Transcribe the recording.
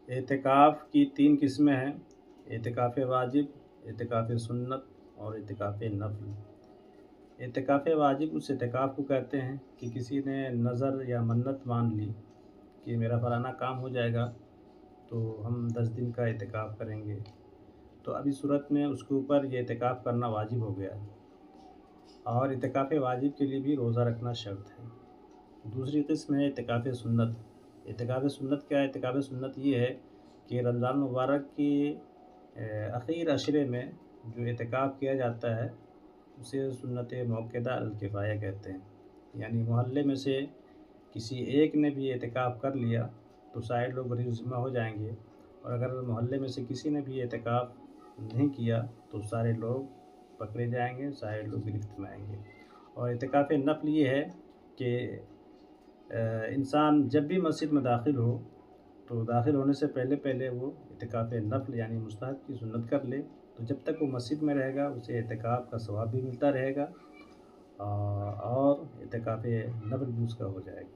اعتکاف کی 3 قسمیں ہیں: اعتکاف واجب، اعتکاف سنت اور اعتکاف نفل۔ اعتکاف واجب اس اعتکاف کو کہتے ہیں کہ کسی نے نظر یا منت مان لی کہ میرا فلانا کام ہو جائے گا تو ہم 10 دن کا اعتکاف کریں گے، تو اب اس صورت میں اس کے اوپر یہ اعتکاف کرنا واجب ہو گیا ہے، اور اعتکاف واجب کے لیے بھی روزہ رکھنا شرط ہے۔ دوسری قسم ہے اعتکاف سنت۔ اعتکاف سنت کیا ہے؟ اعتکاف سنت یہ ہے کہ رمضان مبارک کی اخیر عشرے میں جو اعتکاف کیا جاتا ہے اسے سنت موقدہ الکفایہ کہتے ہیں، یعنی محلے میں سے کسی ایک نے بھی اعتکاف کر لیا تو سارے لوگ بری ذمہ ہو جائیں گے، اور اگر محلے میں سے کسی نے بھی اعتکاف نہیں کیا تو سارے لوگ پکڑے جائیں گے، سارے لوگ گرفت میں آئیں گے۔ اور اعتکاف نفل یہ ہے کہ انسان جب بھی مسجد میں داخل ہو تو داخل ہونے سے پہلے وہ اعتکاف نفل یعنی مستحب کی سنت کر لے، تو جب تک وہ مسجد میں رہے گا اسے اعتکاف کا ثواب بھی ملتا رہے گا، اور اعتکاف نفل بھی اس کا ہو جائے گا۔